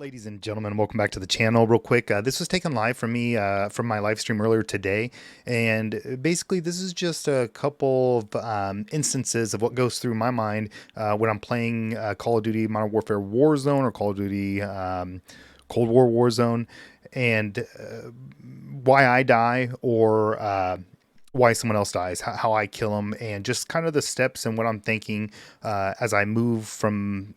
Ladies and gentlemen, welcome back to the channel. Real quick, this was taken live from me from my live stream earlier today, and basically this is just a couple of instances of what goes through my mind when I'm playing Call of Duty Modern Warfare Warzone or Call of Duty Cold War Warzone, and why I die or why someone else dies, how I kill them, and just kind of the steps and what I'm thinking as I move from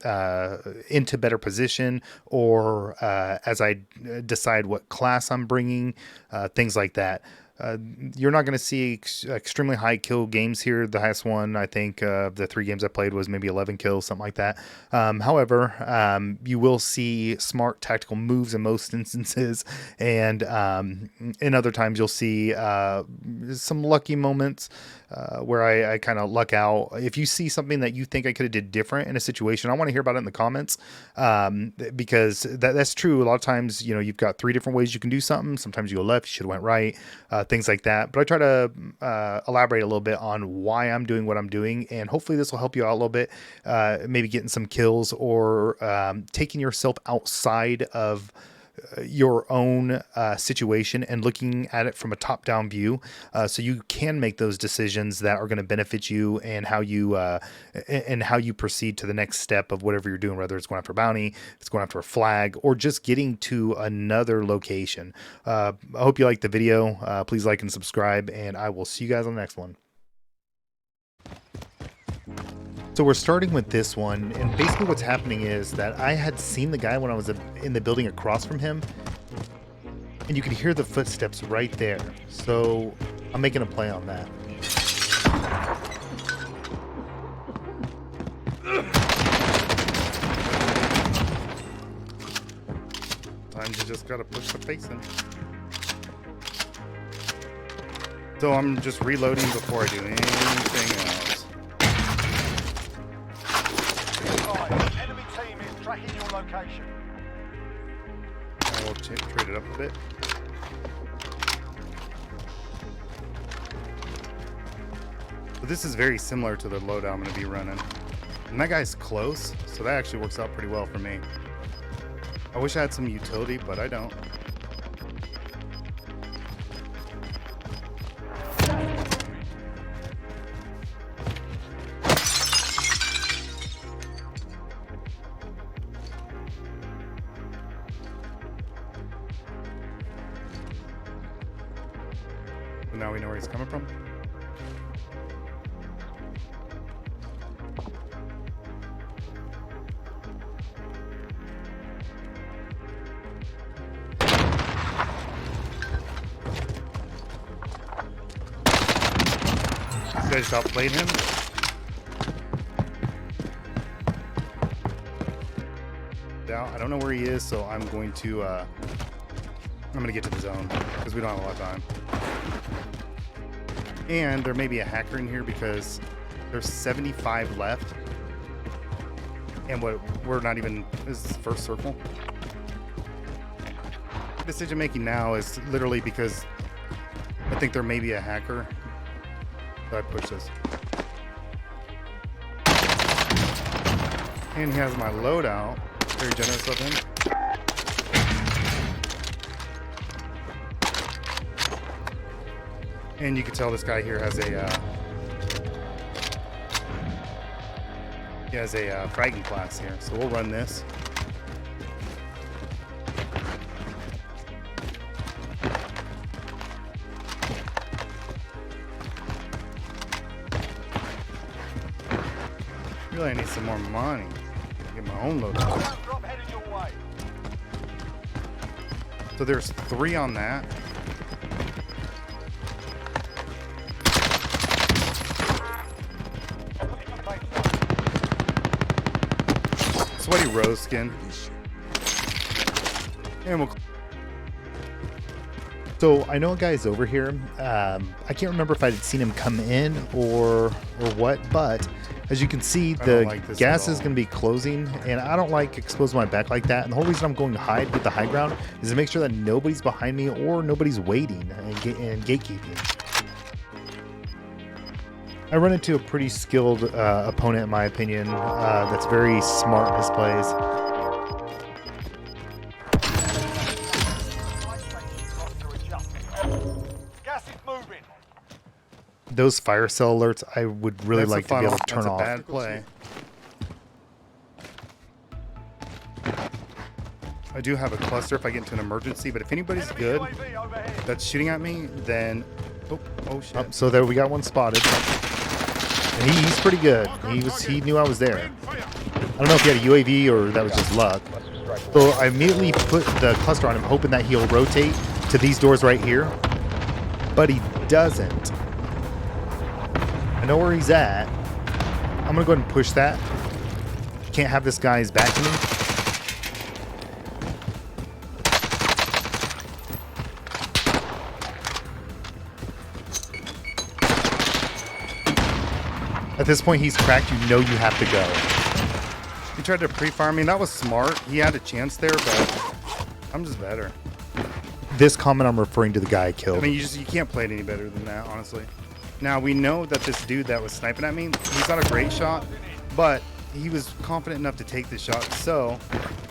into better position, or as I decide what class I'm bringing, things like that. You're not going to see extremely high kill games here. The highest one, I think, the 3 games I played was maybe 11 kills, something like that. However, you will see smart tactical moves in most instances, and in other times you'll see some lucky moments where I kind of luck out. If you see something that you think I could have did different in a situation, I want to hear about it in the comments, because that's true. A lot of times, you know, you've got 3 different ways you can do something. Sometimes you go left, you should have went right. Things like that. But I try to elaborate a little bit on why I'm doing what I'm doing, and hopefully this will help you out a little bit, maybe getting some kills, or taking yourself outside of your own situation and looking at it from a top-down view, so you can make those decisions that are going to benefit you, and how you proceed to the next step of whatever you're doing, whether it's going after a bounty, if it's going after a flag, or just getting to another location. I hope you like the video. Please like and subscribe, and I will see you guys on the next one. So we're starting with this one, and basically what's happening is that I had seen the guy when I was in the building across from him, and you could hear the footsteps right there. So I'm making a play on that. Sometimes you just gotta push the face in. So I'm just reloading before I do anything else. Enemy team is tracking your location. I will trade it up a bit. So this is very similar to the loadout I'm going to be running. And that guy's close, so that actually works out pretty well for me. I wish I had some utility, but I don't. So now we know where he's coming from. You guys outplayed him. Down. I don't know where he is, so I'm going to get to the zone because we don't have a lot of time. And there may be a hacker in here because there's 75 left, and we're not even, this is the first circle. Decision making now is literally because I think there may be a hacker. So I push this. And he has my loadout. Very generous of him. And you can tell this guy here has a fragging class here. So we'll run this. Really, I need some more money. Get my own loadout. Drop headed your way. So there's 3 on that. Sweaty rose skin. And we'll. So I know a guy's over here. I can't remember if I'd seen him come in or what, but as you can see, the gas is going to be closing, and I don't like exposing my back like that. And the whole reason I'm going to hide with the high ground is to make sure that nobody's behind me or nobody's waiting and gatekeeping. I run into a pretty skilled opponent, in my opinion, that's very smart in his plays. those fire cell alerts, I would really That's like a to be able funnel. to turn That's a off. bad play. I do have a cluster if I get into an emergency, but if anybody's Enemy good UAV overhead. that's shooting at me, then oh shit. So there we got one spotted. And he's pretty good. He knew I was there. I don't know if he had a UAV or that was just luck. So I immediately put the cluster on him, hoping that he'll rotate to these doors right here. But he doesn't. I know where he's at. I'm gonna go ahead and push that. Can't have this guy's backing me. At this point, he's cracked. You know you have to go. He tried to pre-fire me. That was smart. He had a chance there, but I'm just better. This comment, I'm referring to the guy I killed. I mean, you can't play it any better than that, honestly. Now, we know that this dude that was sniping at me, he's not a great shot, but he was confident enough to take the shot. So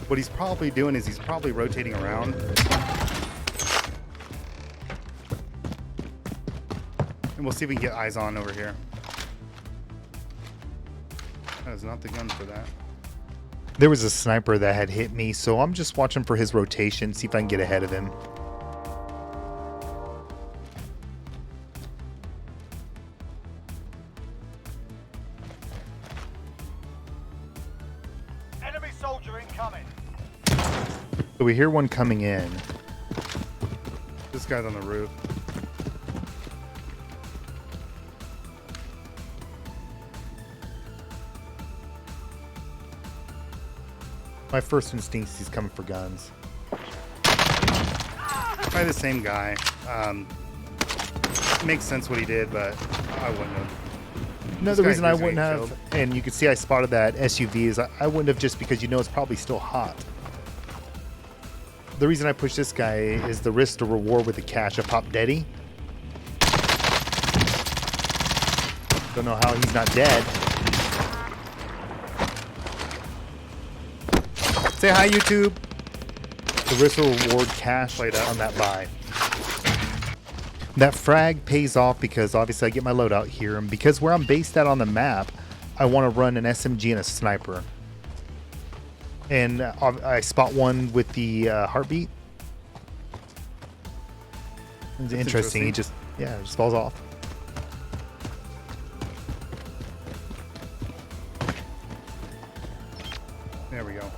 what he's probably doing is he's probably rotating around. And we'll see if we can get eyes on over here. That is not the gun for that. There was a sniper that had hit me, so I'm just watching for his rotation, see if I can get ahead of him. Enemy soldier incoming. So we hear one coming in. This guy's on the roof. My first instinct is he's coming for guns. Probably the same guy. Makes sense what he did, but I wouldn't have. No, This the guy reason I here's gonna wouldn't get have, and you can see I spotted that SUV, is I wouldn't have just because you know it's probably still hot. The reason I push this guy is the risk to reward with the cash. I pop Deddy. Don't know how he's not dead. Say hi, YouTube. The risk to reward cash Played out. on that buy. That frag pays off because obviously I get my loadout here, and because where I'm based at on the map, I want to run an SMG and a sniper. And I spot one with the heartbeat. It's interesting. He just just falls off. There we go.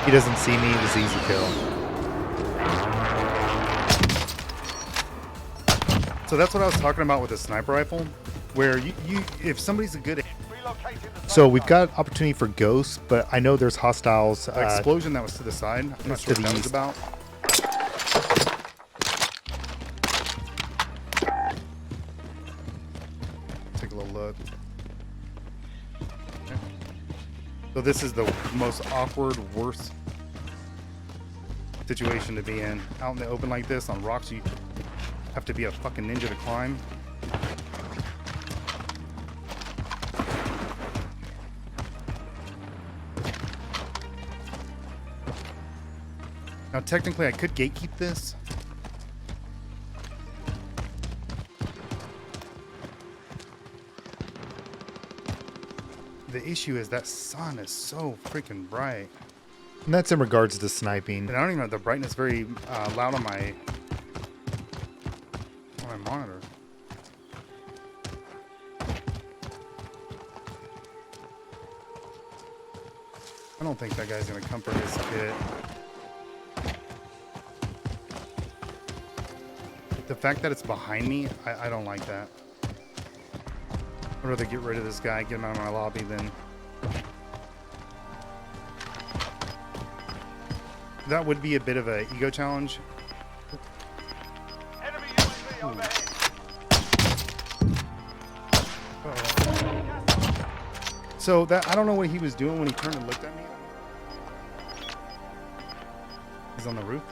He doesn't see me. It was an easy kill. So that's what I was talking about with the sniper rifle, where you if somebody's a good Relocating the So safe we've zone. got opportunity for ghosts, but I know there's hostiles. explosion that was to the side. I'm not it's sure to what the that was east. about. Take a little look. Okay. So this is the most awkward, worst situation to be in. Out in the open like this on rocks, you have to be a fucking ninja to climb. Now, technically, I could gatekeep this. The issue is that sun is so freaking bright. And that's in regards to sniping. And I don't even know the brightness very loud on my monitor. I don't think that guy's gonna come for his kit. The fact that it's behind me, I don't like that. I'd rather get rid of this guy, get him out of my lobby than... That would be a bit of an ego challenge. Enemy UAV overhead. So that I don't know what he was doing when he turned and looked at me. He's on the roof.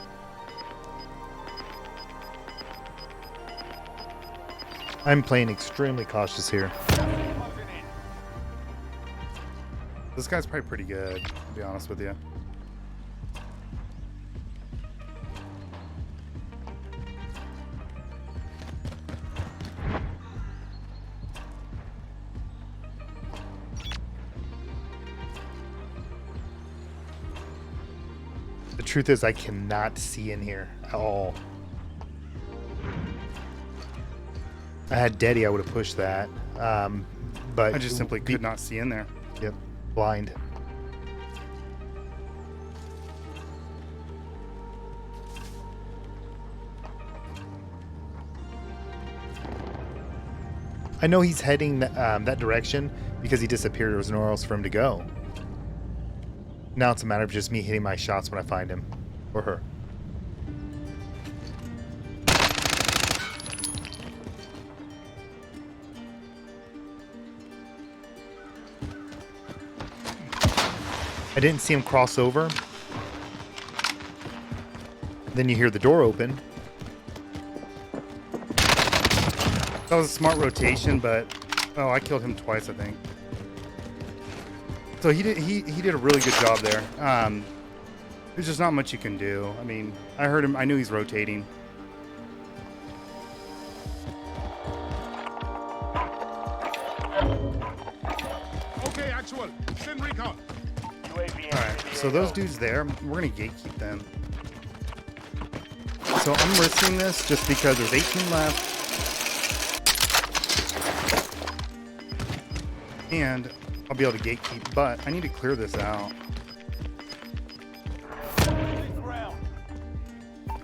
I'm playing extremely cautious here. Closing in. This guy's probably pretty good, to be honest with you. The truth is, I cannot see in here at all. I had Daddy, I would have pushed that. But I just simply could not see in there. Yep, blind. I know he's heading that direction because he disappeared. There was nowhere else for him to go. Now it's a matter of just me hitting my shots when I find him or her. I didn't see him cross over. Then you hear the door open. That was a smart rotation, but oh, I killed him twice, I think. So he did a really good job there. There's just not much you can do. I mean, I heard him. I knew he's rotating. Okay, actual. Send recon. UAV All right, so those dudes there, we're gonna gatekeep them. So I'm risking this just because there's 18 left. And I'll be able to gatekeep, but I need to clear this out.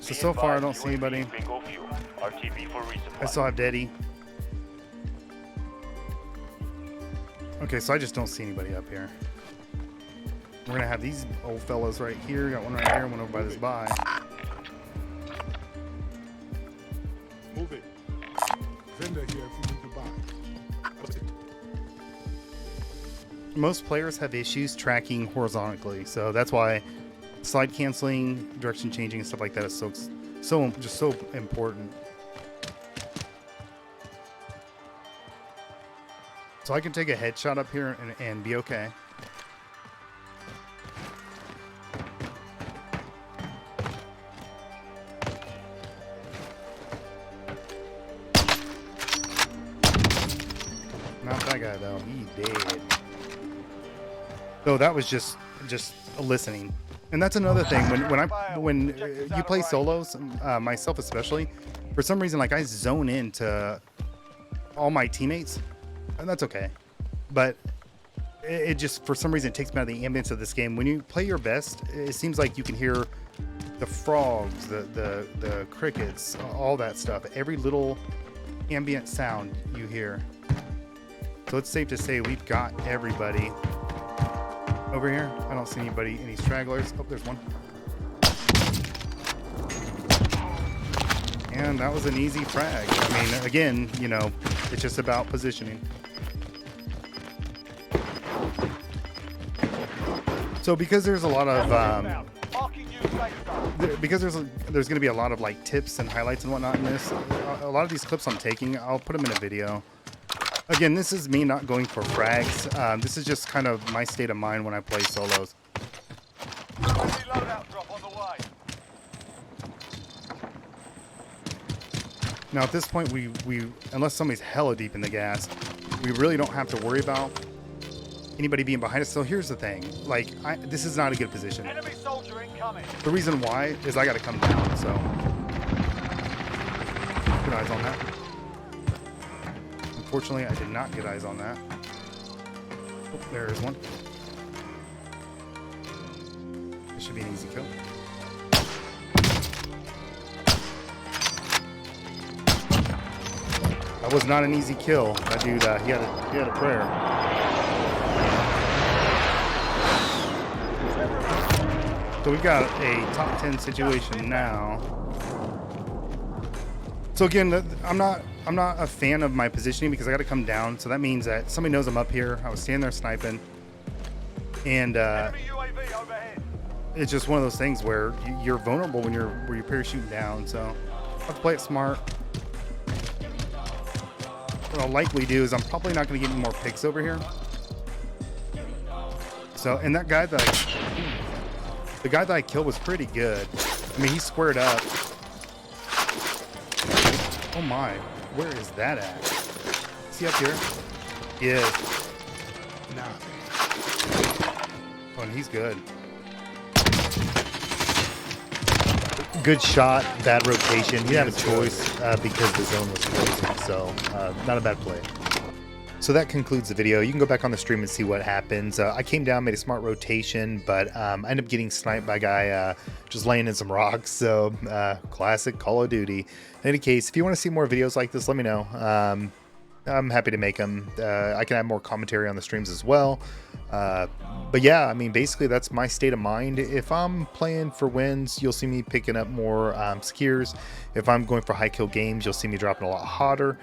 So far I don't see anybody. Bingo fuel. RTB for resupply. I still have Daddy. Okay, so I just don't see anybody up here. We're gonna have these old fellas right here. Got one right here, one over by this buy. Move it. Vendor here if you need to buy. Most players have issues tracking horizontally, so that's why slide canceling, direction changing, and stuff like that is so important. So I can take a headshot up here and be okay. Not that guy though. He dead. So that was just listening, and that's another thing. When you play solos, myself especially, for some reason, like I zone into all my teammates, and that's okay. But it just, for some reason, it takes me out of the ambience of this game. When you play your best, it seems like you can hear the frogs, the crickets, all that stuff. Every little ambient sound you hear. So it's safe to say we've got everybody over here. I don't see anybody, any stragglers. Oh, there's one. And that was an easy frag. I mean, again, you know, it's just about positioning. So because there's a lot of because there's going to be a lot of like tips and highlights and whatnot in this, a lot of these clips I'm taking, I'll put them in a video. Again, this is me not going for frags. This is just kind of my state of mind when I play solos. Loadout drop on the way. Now at this point, we unless somebody's hella deep in the gas, we really don't have to worry about anybody being behind us. So here's the thing, like this is not a good position. Enemy soldier incoming. The reason why is I got to come down. So good eyes on that. Unfortunately, I did not get eyes on that. Oh, there is one. This should be an easy kill. That was not an easy kill. That dude, he had a prayer. So we've got a top 10 situation now. So again, I'm not a fan of my positioning because I got to come down. So that means that somebody knows I'm up here. I was standing there sniping, and Enemy UAV overhead. it's just one of those things where you're vulnerable when you're parachuting down. So I have to play it smart. What I'll likely do is I'm probably not going to get any more picks over here. So, and that guy the guy that I killed was pretty good. I mean, he squared up. Oh my, where is that at? Is he up here? He is. Nah. Oh, and he's good. good shot, bad rotation. He didn't have a choice because the zone was closing, so not a bad play. So that concludes the video. You can go back on the stream and see what happens. I came down, made a smart rotation, but I ended up getting sniped by a guy just laying in some rocks. So classic Call of Duty. In any case, if you want to see more videos like this, let me know. I'm happy to make them. I can add more commentary on the streams as well. But yeah, I mean, basically that's my state of mind. If I'm playing for wins, you'll see me picking up more skiers. If I'm going for high kill games, you'll see me dropping a lot hotter.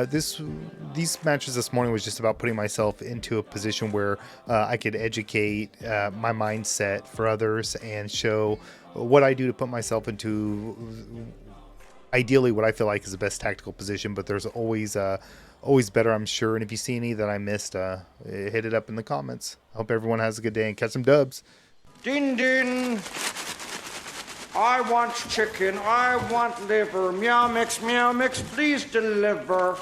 These matches this morning was just about putting myself into a position where I could educate my mindset for others and show what I do to put myself into ideally what I feel like is the best tactical position, but there's always better, I'm sure. And if you see any that I missed, hit it up in the comments. I hope everyone has a good day and catch some dubs. Din din. I want chicken. I want liver. Meow mix, please deliver.